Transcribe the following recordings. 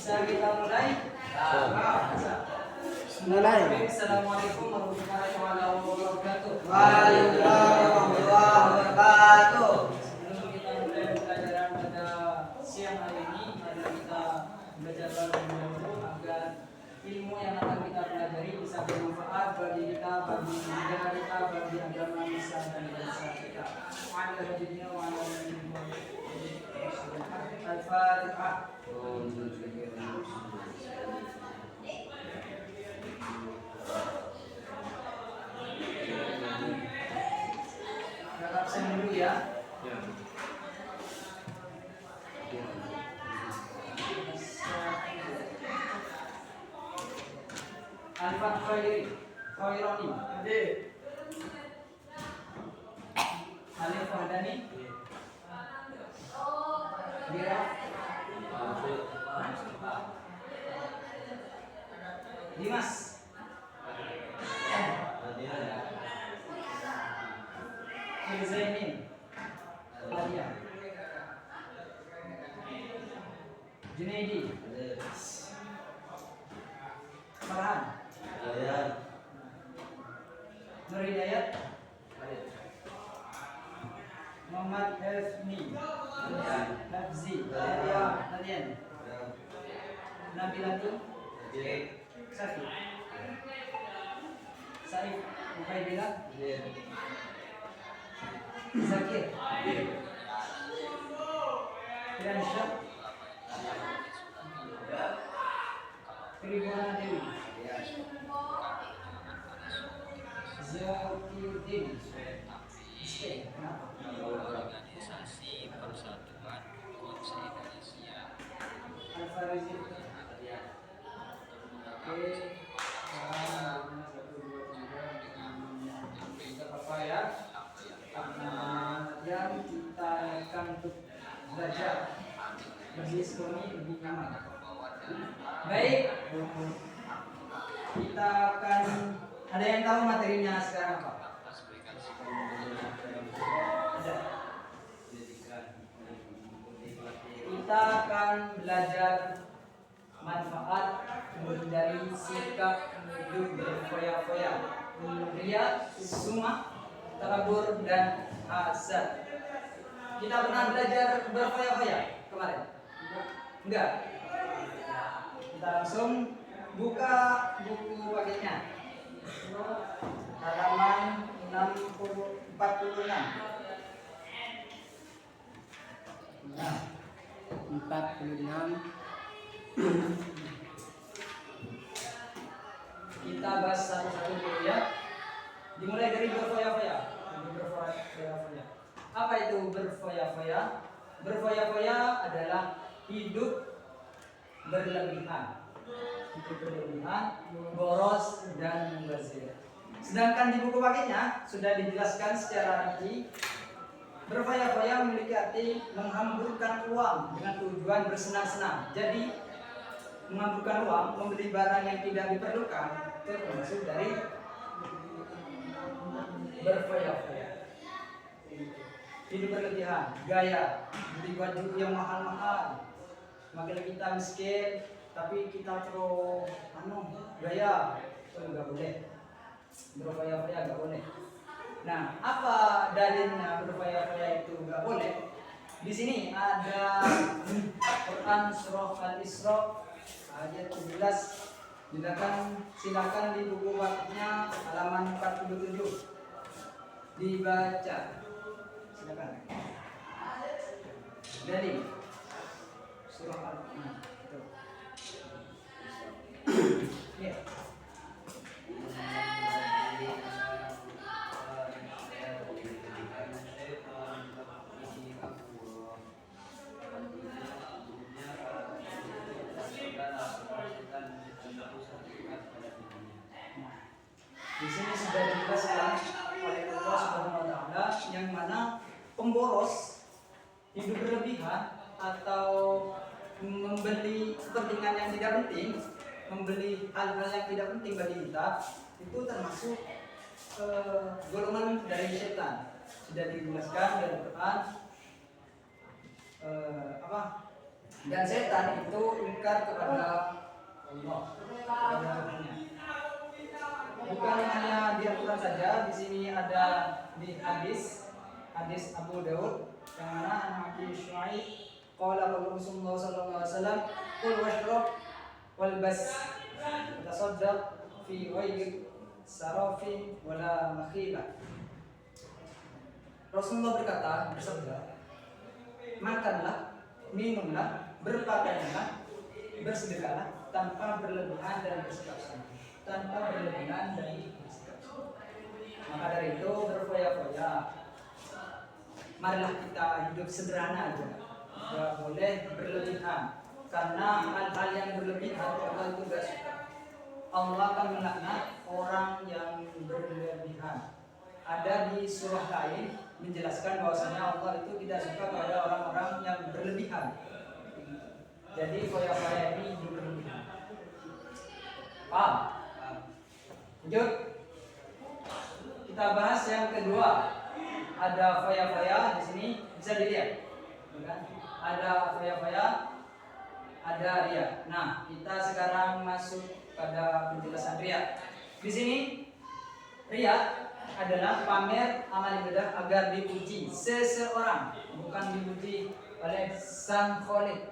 Bisa kita mulai? Mulai. Assalamualaikum warahmatullahi wabarakatuh. Waalaikumsalam warahmatullahi wabarakatuh. Sebelum kita mulai pelajaran pada siang hari ini, mari kita belajar dahulu agar ilmu yang akan kita pelajari bisa bermanfaat bagi kita, bagi negara kita, bagi agama Nusa dan bangsa kita. Al-Fatihah. Absen dulu ya. Alfat Khaironi. Alif Fahdani. Bira. Dimas. Zainin. Nadia. Junaidi. Farhan. Nur Hidayat. Muhammad Hefni. Nafzi. Nadian. Nabilatu. Safi. Saif. Ubaidillah. Zakir. Firansyah. Tribuana Dewi. Zakiruddin. Organisasi Persatuan Bangsa Indonesia. Al-Farizi. Oke. Tidak apa-apa ya. Yang kita akan untuk belajar lebih sekolah lebih nyaman. Baik, kita akan ada yang tahu materinya sekarang apa? Ada. Kita akan belajar manfaat dari sikap hidup berfoya-foya, ria, sumah, takabur dan hasad. Kita pernah belajar berfoya-foya kemarin? Enggak. Kita langsung buka buku paketnya. Halaman 46. Nah, 46. kita bahas satu-satu dulu ya. Dimulai dari berfoya-foya. Berfoya-foya. Apa itu berfoya-foya? Berfoya-foya adalah hidup berlebihan. Hidup berlebihan, boros dan mubazir. Sedangkan di buku paketnya sudah dijelaskan secara rinci. Berfoya-foya memiliki arti menghamburkan uang dengan tujuan bersenang-senang. Jadi menghamburkan uang, membeli barang yang tidak diperlukan, itu termasuk dari berfoya-foya. Hidup berlebihan, gaya, beli baju yang mahal-mahal. Makin kita miskin, tapi kita terus gaya, itu nggak boleh. Berfoya-foya nggak boleh. Nah, apa dalilnya berfoya-foya itu nggak boleh? Di sini ada Quran surah Al-Isra ayat 17. Silakan di buku waktunya halaman 47 dibaca. Silakan. Dalil surah Al-Isra. Ya. Di sini sudah dijelaskan oleh Allah Subhanahu wa taala yang mana pemboros, hidup berlebihan atau membeli kepentingan yang tidak penting, membeli hal-hal yang tidak penting bagi kita, itu termasuk golongan dari setan. Sudah dijelaskan dari Quran Dan setan itu ingkar kepada Allah, kepada Tuhannya. Bukan hanya di Al-Quran saja, di sini ada di hadis Abu Daud yang mana Nabi Syuaib qala Rasulullah sallallahu alaihi wasallam qul washrab wal bas tasaddaq fi ghairi sarafin wala makhila. Rasulullah bersabda, makanlah, minumlah, berpakaianlah, bersedekahlah tanpa berlebihan dan bersikap sombong. Tanpa berlebihan dan bersikap sombong. Maka dari itu berfoya-foya. Marilah kita hidup sederhana aja. Tidak boleh berlebihan. Karena hal-hal yang berlebihan Allah itu tidak suka. Allah akan melaknat orang yang berlebihan. Ada di surah lain menjelaskan bahwasanya Allah itu tidak suka pada orang-orang yang berlebihan. Jadi foya-foya ini berlebihan. Paham? Lanjut. Kita bahas yang kedua. Ada foya-foya di sini bisa dilihat. Ada foya-foya, ada ria. Nah, kita sekarang masuk pada penjelasan ria. Di sini ria adalah pamer amal ibadah agar dipuji seseorang, bukan dipuji oleh sang Khalik.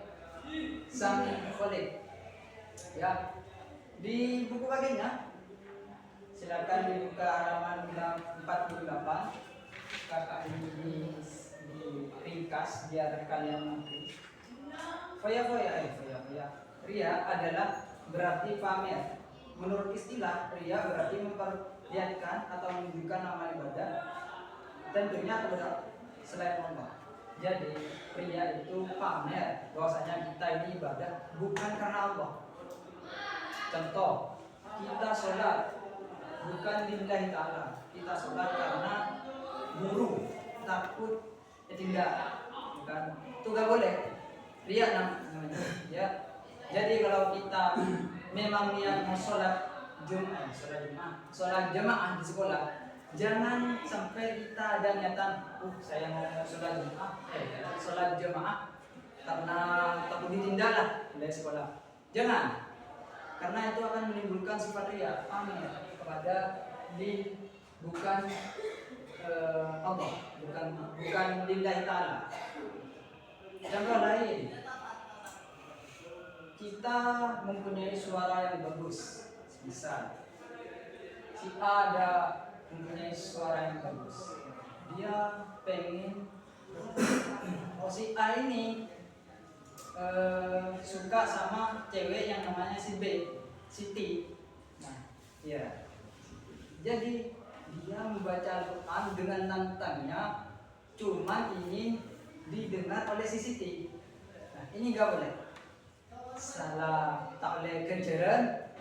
Ya, di buku bagiannya silakan dibuka halaman 48. Kakak ini diringkas biar kalian mengerti. Foya-foya. Ria adalah berarti pamer. Menurut istilah, ria berarti memperlihatkan atau menunjukkan amal ibadah tentunya kepada selain Allah. Jadi ria itu pamer bahwasanya kita ini ibadah bukan karena Allah. Contoh, kita sholat bukan lillahi ta'ala. Kita sholat karena guru, takut tidak, bukan. Itu gak boleh. Ria namanya. Ya. Jadi kalau kita memang niat mau sholat jemaah di sekolah, jangan sampai kita ada niatan, saya mau sholat jemaah karena takut ditindak lah dari sekolah. Jangan, karena itu akan menimbulkan sifat ria, pamer kepada bukan Allah, bukan lillahi ta'ala. Contoh lain, kita mempunyai suara yang bagus. Misal, si A mempunyai suara yang bagus. Dia pengen, si A ini suka sama cewek yang namanya si B, Siti. Nah, ya. Jadi dia membaca Al-Quran dengan nantangnya, cuma ingin didengar oleh si Siti. Nah, ini gak boleh. Salah, tak boleh kejaran,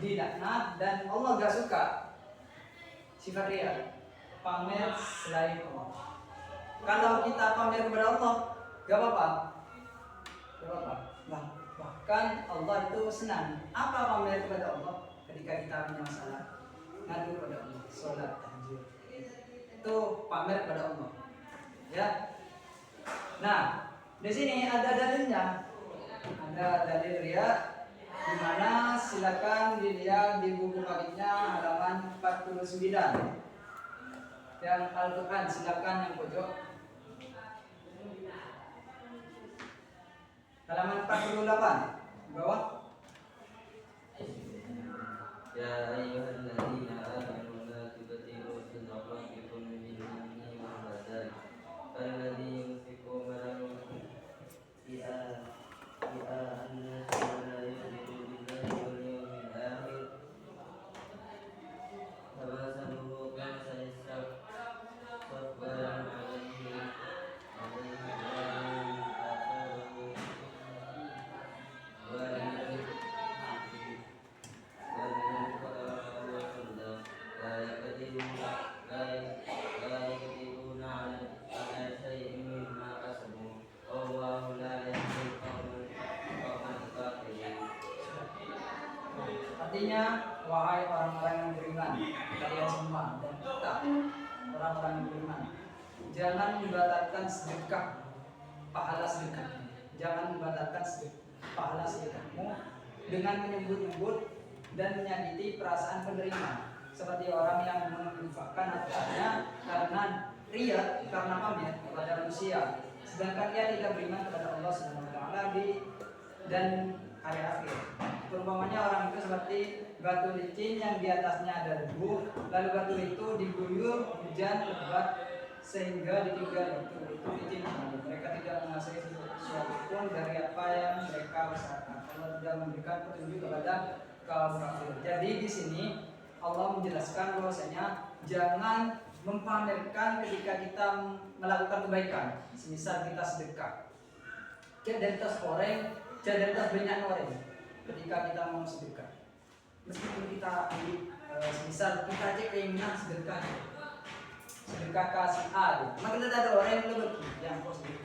dilaknat, dan Allah gak suka. Sifat ria, pamer selain Allah. Kalau kita pamer kepada Allah, gak apa-apa. Bahkan Allah itu senang. Apa pamer kepada Allah? Ketika kita punya masalah, ngadu kepada Allah, sholat tahajud, itu pamer kepada Allah. Ya. Nah, di sini ada dalilnya. Ada dalil ria, di mana silakan dilihat di buku paginya halaman 49. Yang Al-Quran silakan yang pojok. Halaman 48 bawah. Ya ayyuhalladzina amanu la tubtilu sadaqatikum bil-manni wal-adha kalladzi yunfiqu malahu ri'a an-nas wa la yu'minu billahi wal yawmil akhir fabasaluhu kamathali safwatin 'alayhi Artinya, wahai orang-orang yang beriman, kalian semua dan kita orang-orang yang beriman, jangan membatalkan sedekah, pahala sedekah. Jangan membatalkan pahala sedekahmu dengan menyebut-nyebut dan menyakiti perasaan penerima, seperti orang yang menginfakkan hartanya karena ria, karena pamer kepada manusia, sedangkan ia tidak beriman kepada Allah Subhanahu wa taala dan hari akhir. Perumpamannya orang itu seperti batu licin yang di atasnya ada debu, lalu batu itu diguyur hujan lebat sehingga ditinggal itu licin kembali. Mereka tidak mengasihi sesuatu pun dari apa yang mereka usahakan. Allah tidak memberikan petunjuk kepada kaum kafir. Jadi di sini Allah menjelaskan bahwasanya jangan mempamerkan ketika kita melakukan kebaikan. Misal kita sedekah, dan tas goreng, dan tas banyak goreng. Ketika kita mau sedekah, meskipun kita misal kita aja keinginan sedekah kasih A, maka kita ada orang yang lebih yang positif,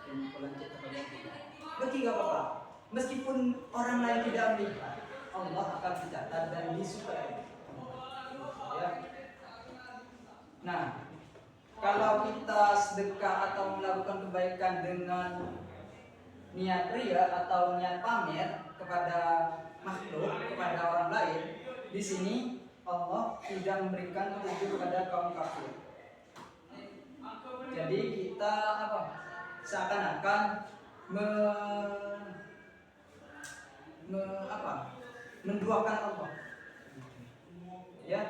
yang pelancet kepada kita. Bagi gak apa-apa, meskipun orang lain tidak melihat, Allah akan dicatat dan disukai. Ya. Nah, kalau kita sedekah atau melakukan kebaikan dengan niat ria atau niat pamer kepada makhluk, kepada orang lain, di sini Allah tidak memberikan petunjuk kepada kaum kafir. Jadi kita seakan-akan menduakan Allah. Ya.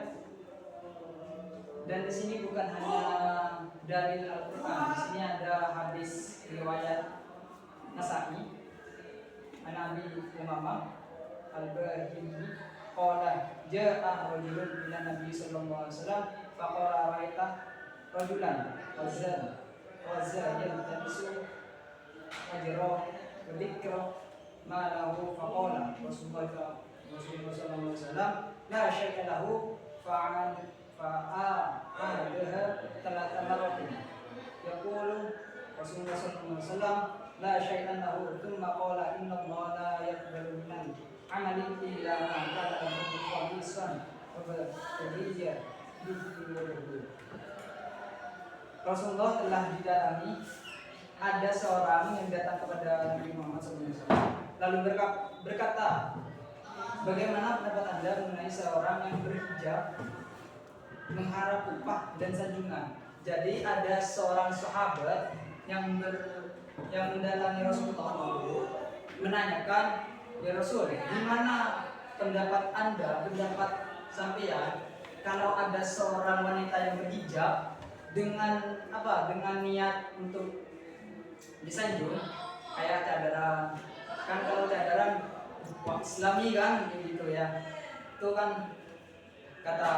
Dan di sini bukan hanya dalil Al-Qur'an, di sini ada hadis riwayat Nasa'i, Nabi Umamah Al-Bahimi qala ja'a rajulun ila Nabi sallallahu alaihi wasallam faqala ra'aita rajulan wazza yaltabisu ajra wa dhikra ma lahu faqala Rasulullah sallallahu alaihi wasallam la syai'a lahu fa'adaha talata maratin yaqulu Rasulullah sallallahu alaihi wasallam la syai'an lahu thumma qala inna Allah la yaqbalu min amalin illa ma kana lahu khalisan wa badiyya bihi. Rasulullah telah didalami ada seorang yang datang kepada Nabi Muhammad SAW lalu berkata, bagaimana pendapat Anda mengenai seorang yang berhijab mengharap upah dan sanjungan? Jadi ada seorang sahabat yang mendatangi Rasulullah lalu menanyakan, ya Rasul, gimana pendapat Anda, pendapat sampean kalau ada seorang wanita yang berhijab dengan niat untuk disanjung kayak cadaran, kan kalau cadaran Islami kan gitu ya, itu kan kata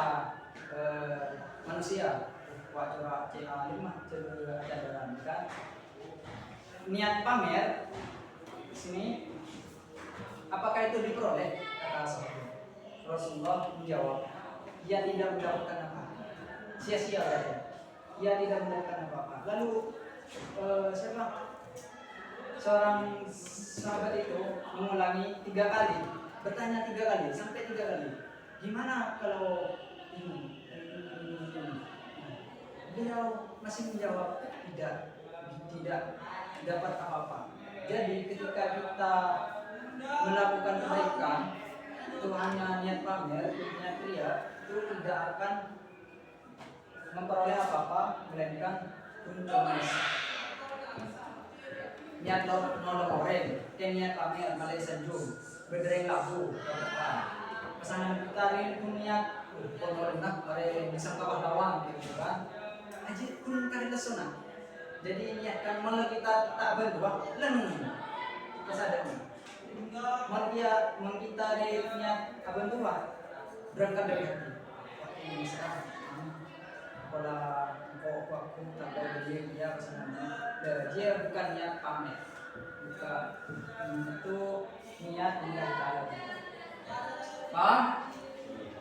manusia wajah C5 cadaran kan, niat pamer di sini apakah itu diperoleh? Kata sahabat. Rasulullah menjawab, ia tidak mendapatkan apa, sia-sia saja. Ia tidak mendapatkan apa-apa. Lalu seorang sahabat itu mengulangi 3 kali, bertanya 3 kali sampai 3 kali. Gimana kalau ini? Beliau masih menjawab tidak dapat apa-apa. Jadi ketika kita melakukan kebaikan itu hanya niat pamer, niat ria, itu tidak akan memperoleh apa-apa melainkan untung. Niat nolong orang, niat pamer, malai sanjung, berdereng lagu, pesanan kita ini pun niat pemerintah mari bisa pahlawan gitu kan. Aja pun kali lesona. Jadi niatkan malah kita tak berdua, lenung kesadaran. Mau kita niat abantua berangkat dari hati. Ini misalnya kalau aku tak boleh dia pesanan. Dia bukan niat pamer, bukan itu niat mencari tahu. Paham?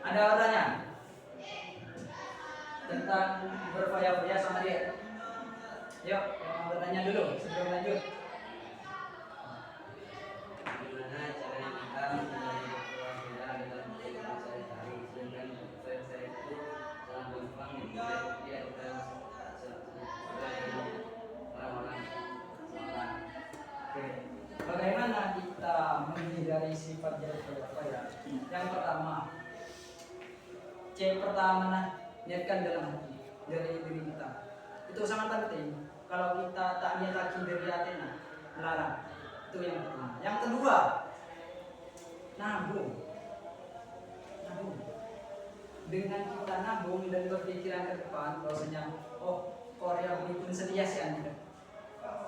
Ada orangnya tentang berfoya-foya sama dia. Yuk, yang bertanya dulu sebelum lanjut. Bagaimana caranya kita mencari berfoya-foya dalam kehidupan sehari-hari, sedangkan berfoya-foya itu sangat gampang dilakukan oleh orang-orang. Oke. dari sifat jadi foya-foya. Yang pertama, C pertama nah, niatkan dalam hati dari diri kita. Itu sangat penting. Kalau kita tak niat lagi dari hati, nah, melarang. Itu yang pertama. Yang kedua, nabung. Dengan kita nabung dan berpikiran ke depan, bahwasanya Korea berikut sedia sih anda.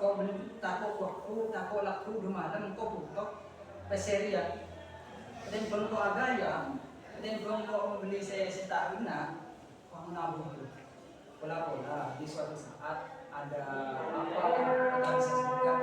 Kau beli tako waktu, tako laku dumadan kau butuh peseri ya. Dan belum kau agaya, dan belum kau membeli saya tak guna, kau menabung itu. Pola-pola di suatu saat ada apa yang kita bisa sebutkan.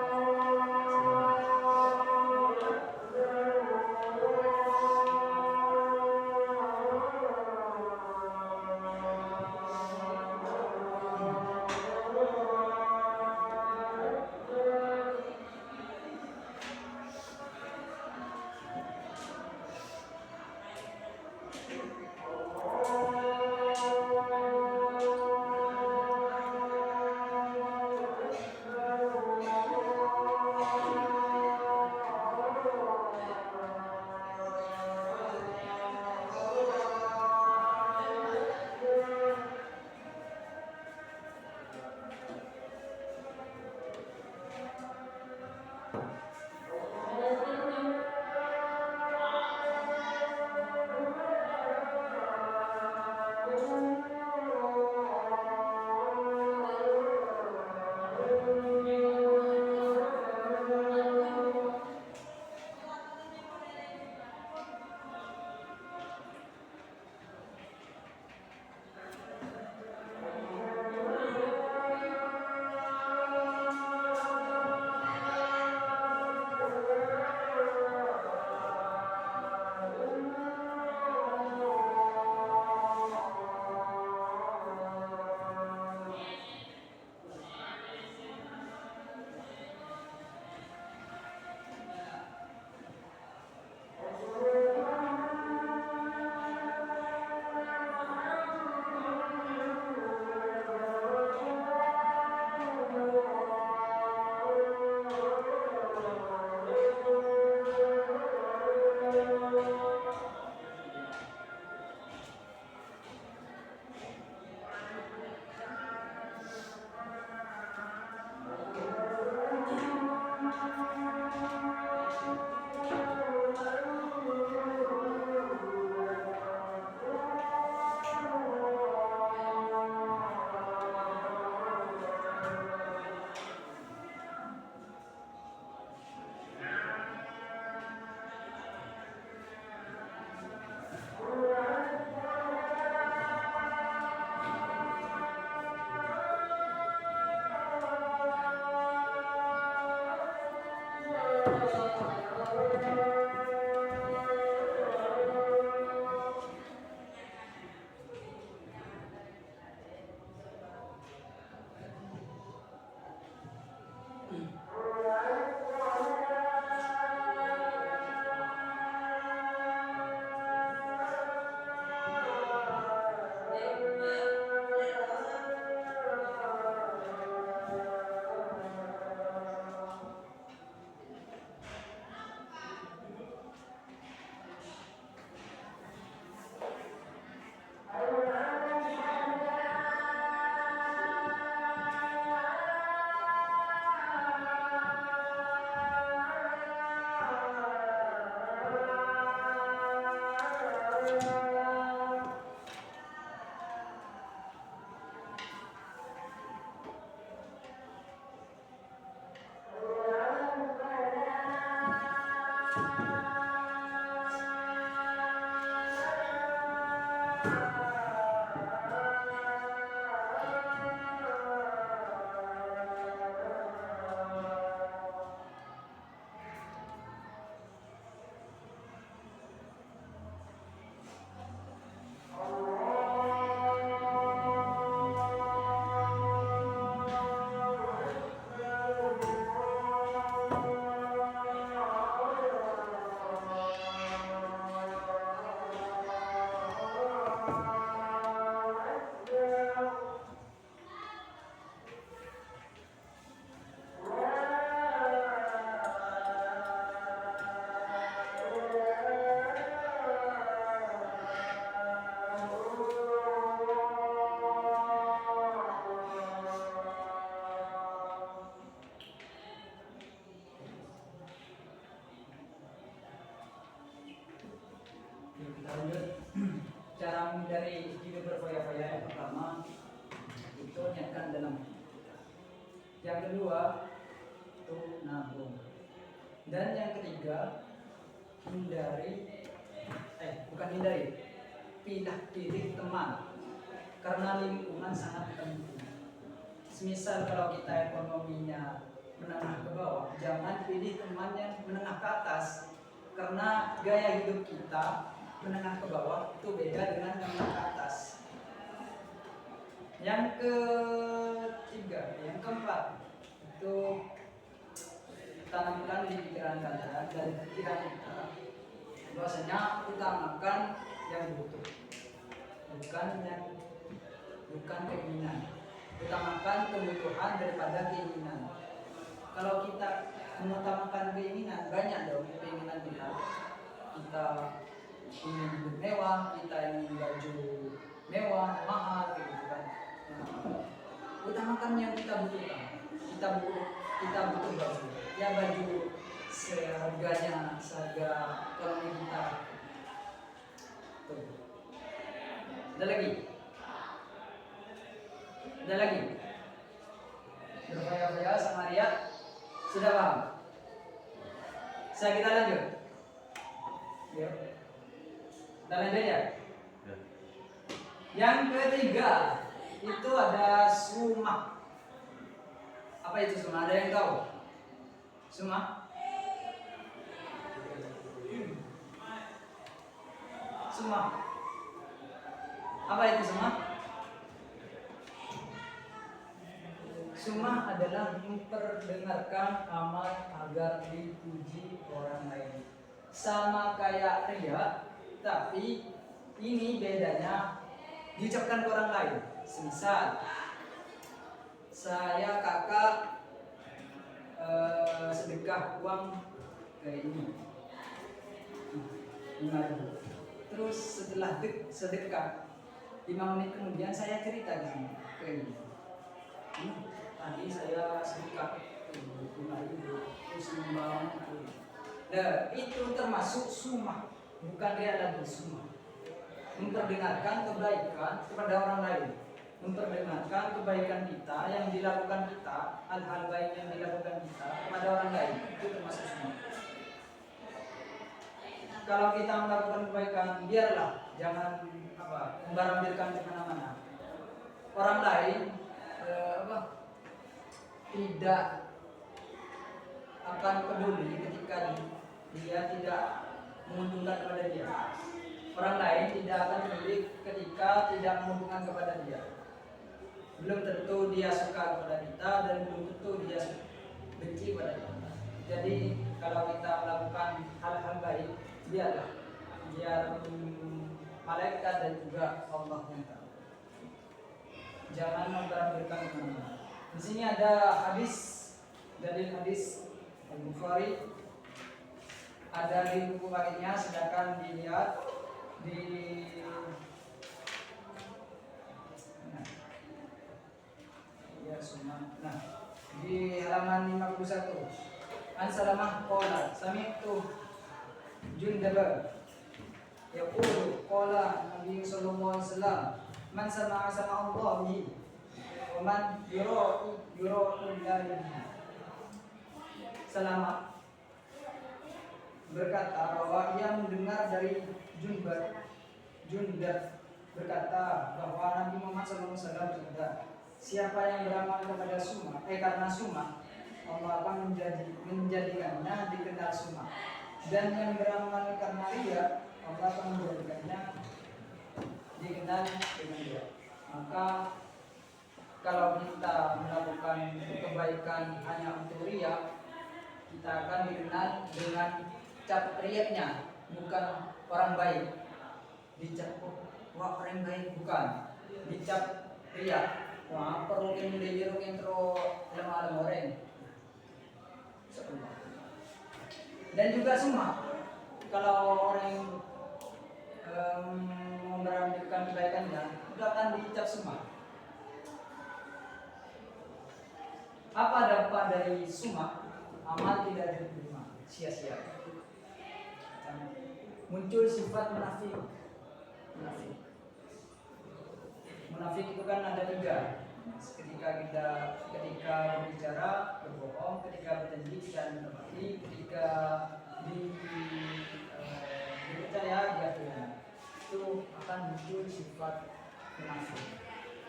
dari hidup berfoya-foya yang pertama itu niatkan dalam hati. Yang kedua itu nabung. Dan yang ketiga pilih teman karena lingkungan sangat penting. Semisal kalau kita ekonominya menengah ke bawah, jangan pilih teman yang menengah ke atas karena gaya hidup kita menengah ke bawah itu beda dengan yang menengah ke atas. Yang keempat itu tanamkan di pikiran kalian dan pikiran kita bahwasanya utamakan yang butuh, bukan keinginan. Utamakan kebutuhan daripada keinginan. Kalau kita mengutamakan keinginan, banyak dong keinginan kita. Kita ingin hidup mewah, kita ingin baju mewah, mahal, gitu kan. Nah, utamakan yang kita butuhkan. Kita butuh baju. Ya baju seharga ekonomi kita. Tuh. Ada lagi. Berfoya-foya sama Ria sudah paham? Kita lanjut. Yuk. Kita lanjut ya. Yang ketiga itu ada sumah. Apa itu sumah? Ada yang tahu? Sumah? Sumah. Apa itu sumah? Sumah adalah memperdengarkan amal agar dipuji orang lain. Sama kayak ria, tapi ini bedanya diucapkan ke orang lain. Semisal saya kakak sedekah uang kayak ini 5.000. Terus setelah sedekah 5 menit kemudian saya cerita di sini kayak ini. Tadi saya sedekah 5.000 terus nyumbang. Nah, itu termasuk sumah, bukan dia lagi sumah. Memperdengarkan kebaikan kepada orang lain, memperdengarkan kebaikan kita yang dilakukan kita, hal-hal baik yang dilakukan kita kepada orang lain, itu termasuk sumah. Kalau kita melakukan kebaikan, biarlah jangan membarambilkan kemana-mana. Orang lain tidak akan peduli ketika dia tidak menguntungkan kepada dia. Orang lain tidak akan peduli ketika tidak menguntungkan kepada dia. Belum tentu dia suka kepada kita dan belum tentu dia benci kepada kita. Jadi kalau kita melakukan hal-hal baik, biar malaikat dan juga Allah yang tahu. Jangan memperambilkan kemana-mana. Di sini ada dalil hadis Al-Bukhari, ada di buku lainnya, sedangkan dilihat di di halaman 51. An Salamah qala sami'tu Jundaba yaqulu qala Nabi sallallahu alaihi wasallam man sama'a Allah bihi wa man yura'u Salamah berkata bahwa ia mendengar dari Jundab berkata bahwa Nabi Muhammad SAW bersabda, siapa yang beramal kepada sumah, karena sumah, Allah akan menjadikannya dikenal sumah. Dan yang beramal karena ria, Allah akan menjadikannya dikenal dengan ria. Maka kalau kita melakukan kebaikan hanya untuk ria, kita akan dikenal dengan cap riaknya, bukan orang baik. Dicap wah orang baik, bukan. Dicap riak. Wah perlu dia intro lemah orang. Dan juga sumah. Kalau orang yang merambilkan kebaikannya, itu akan dicap sumah. Apa dampak dari sumah? Amal tidak diterima, sia-sia. Muncul sifat munafik. Munafik itu kan ada 3. Ketika berbicara berbohong, ketika berjanji tidak menepati, ketika dipercaya dia khianat. Itu akan muncul sifat munafik.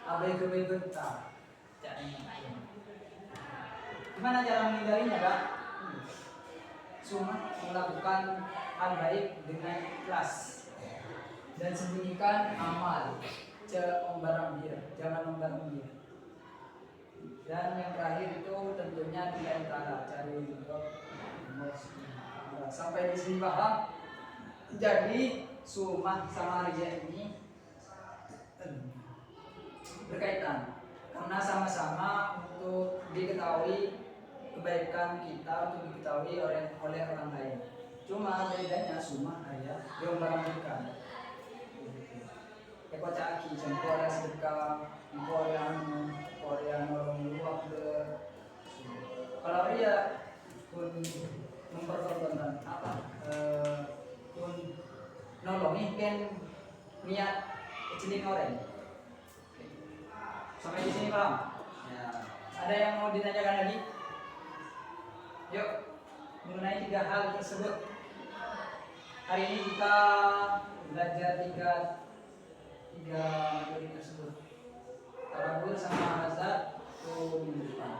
Abai-abai bentar. Gimana cara menghindarinya, Kak? Cuma melakukan hal baik dengan ikhlas dan sembunyikan amal. Jangan umbar-umbir. Dan yang terakhir itu tentunya tidak ta'ala, cari untuk sampai di sini paham. Jadi sumah sama riya ini berkaitan karena sama-sama untuk diketahui kebaikan kita, untuk diketahui oleh orang lain. Cuma bedanya sumah riya yang meramaikan. Eko caki, jempol yang sedekah, jempol yang nolong luak ke. Kalau dia pun mempertontonkan apa? Pun nolongi kan niat kecilin orang. Sampai di sini paham? Ya. Ada yang mau ditanyakan lagi? Yuk, mengenai 3 hal tersebut. Hari ini kita belajar tiga materi tersebut. Tarabur sama hazard itu minggu depan.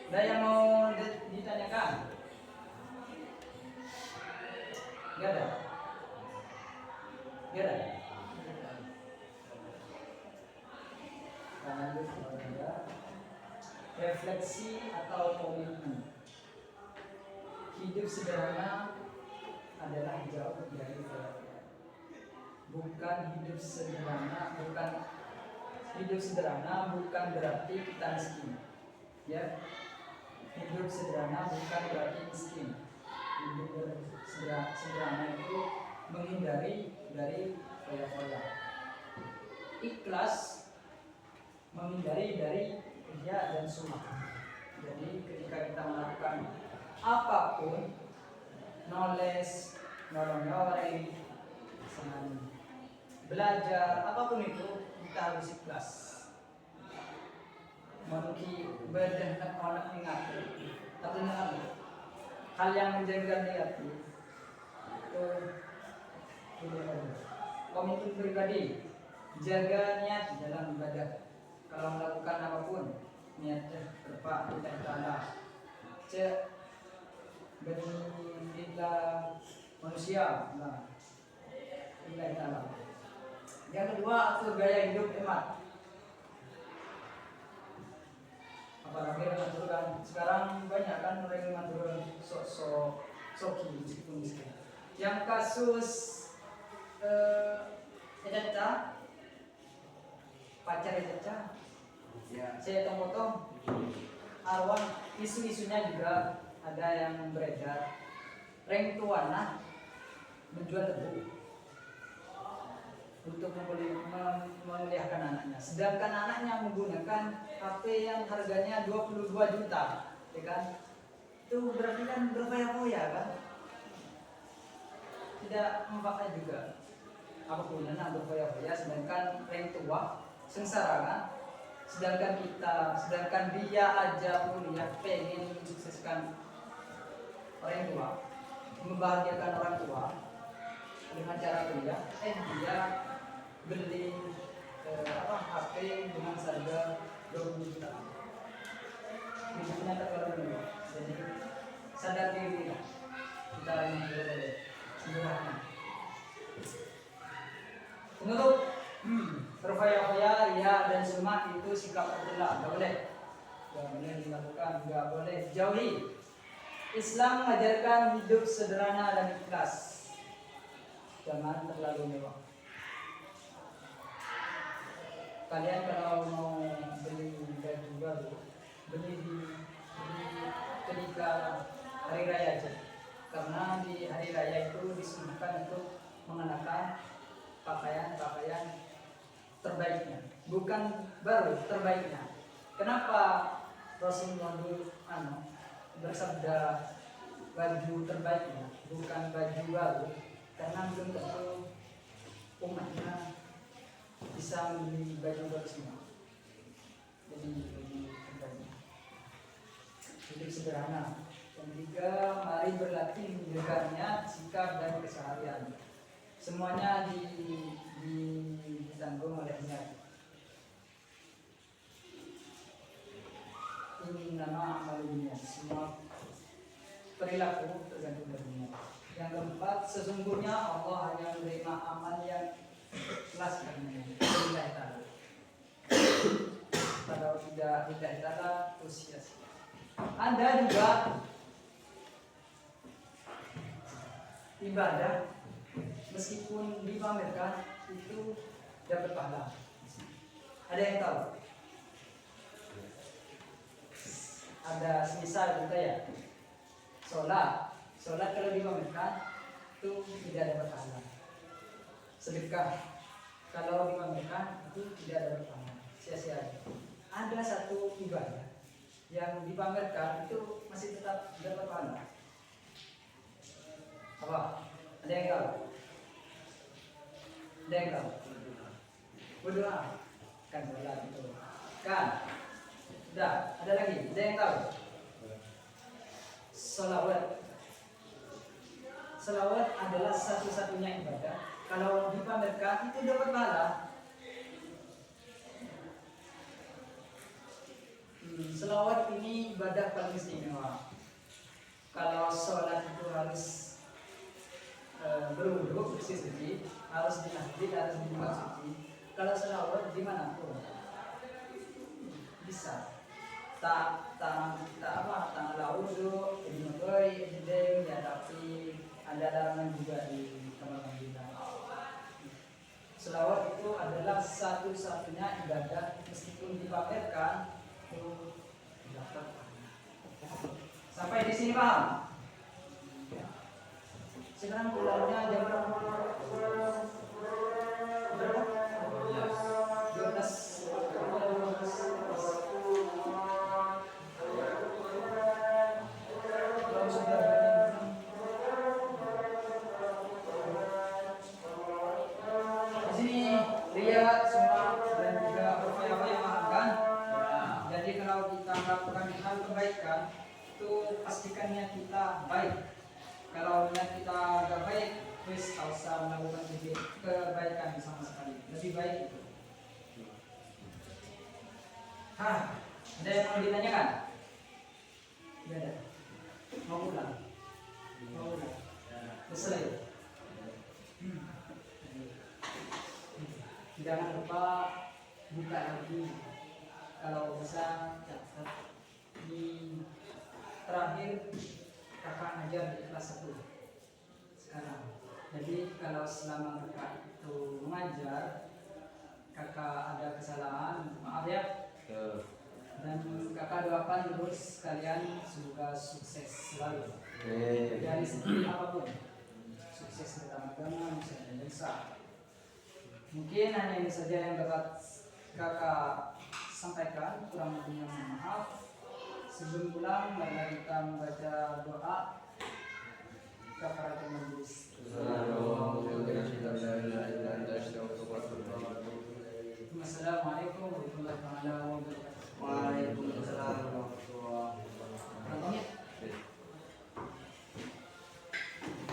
Ada yang mau ditanyakan? Gak ada? Gak ada? Lanjut kepada refleksi atau komitmen. Hidup sederhana adalah jauh dari kaya. Bukan hidup sederhana bukan berarti kita miskin. Ya. Hidup sederhana bukan berarti miskin. Hidup sederhana itu menghindari dari foya-foya. Ikhlas menghindari dari riya dan sum'ah. Jadi ketika kita melakukan apapun, knowledge, nolong-nolong, belajar, apapun itu kita harus ikhlas. Mungkin berdengar orang ingat, tapi hal yang menjaga di hati itu komitmen pribadi, jaga niat dalam ibadah. Kalau melakukan apapun, niatnya berpak kita Allah. Cek berilah manusia, nah. Yang kedua, atur gaya hidup hemat. Apalagi mengaturkan sekarang banyak kan orang yang mengatur soki meskipun miskin. Yang kasus Caca, pacar Caca, Ya. saya potong arwah isu-isunya juga ada yang beredar. Reng tuana menjual tebu untuk menguliahkan anaknya, sedangkan anaknya menggunakan HP yang harganya 22 juta, ya kan? Itu berarti kan berfoya-foya kan? Tidak memakai juga. Apa gunanya berfoya-foya sedangkan orang tua sengsara kan? Sedangkan dia aja kuliah pengen mensukseskan orang tua, membahagiakan orang tua dengan cara kuliah, dia beli HP dengan harga 20 juta. Hidupnya tak kalau jadi sadar diri lah. Kita ini sederhana. Penutup, berfoya-foya, ria dan sum'ah itu sikap tercela, nggak boleh dilakukan, nggak boleh jauhi. Islam mengajarkan hidup sederhana dan ikhlas. Jangan terlalu mewah. Kalian kalau mau beli baju baru, beli ketika hari raya aja. Karena di hari raya itu disunahkan untuk mengenakan pakaian terbaiknya, bukan baru, terbaiknya. Kenapa Rasulullah bersabda baju terbaiknya, bukan baju baru? Karena belum tentu umatnya bisa membeli baju baru semua. Jadi lebih terbaik. Hidup sederhana. Yang ketiga, mari berlatih menjaganya sikap dan keseharian. Semuanya ditanggung oleh niat. Ini nama amal dunia. Semua perilaku tergantung dari niat. Yang keempat, sesungguhnya Allah hanya menerima amal yang ikhlas karenanya. Kalau tidak taala itu sia-sia. Anda juga ibadah meskipun dipamerkan itu dapat pahala. Ada yang tahu? Ada semisal kita ya. Sholat kalau dipamerkan itu tidak dapat pahala. Sedekah kalau dipamerkan itu tidak dapat pahala. Sia-sia aja. Ada satu ibadah yang dipamerkan itu masih tetap dapat pahala. Apa? Ada yang tahu? Ada yang tahu? Berdoa kan sholat itu kan. Sudah, ada lagi? Ada yang tahu? Salawat adalah satu-satunya ibadah. Kalau dipamerkan itu dapat pahala. Selawat ini ibadah paling istimewa. Kalau sholat itu harus berwudu, bersih suci, harus di masjid, harus di tempat suci. Kalau selawat dimanapun bisa. Tak laut itu dimulai ide ya, tapi ada larangan juga di kamar mandi. Selawat itu adalah satu-satunya ibadah meskipun dipamerkan itu dapat. Sampai di sini paham? Sekarang bulannya jam berapa? 12. Kebaikan itu pastikannya kita baik. Kalau niat kita gak baik, terus tak usah melakukan kebaikan sama sekali. Lebih baik itu. Ada yang mau ditanyakan? Tidak ada. Mau pulang? Selesai. Jangan lupa buka lagi. Kalau bisa catat. Di terakhir kakak ngajar di kelas 1 sekarang. Jadi kalau selama kakak itu mengajar, kakak ada kesalahan, maaf ya. Dan kakak doakan terus kalian semoga sukses selalu. Dari segi apapun, sukses dalam agama, misalnya desa. Mungkin hanya ini saja yang dapat kakak sampaikan, kurang lebihnya mohon maaf. Sebelum pulang, mari kita membaca doa kafaratul majlis. Assalamualaikum warahmatullahi wabarakatuh. Waalaikumsalam warahmatullahi wabarakatuh.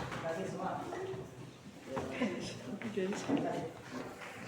Terima kasih semua.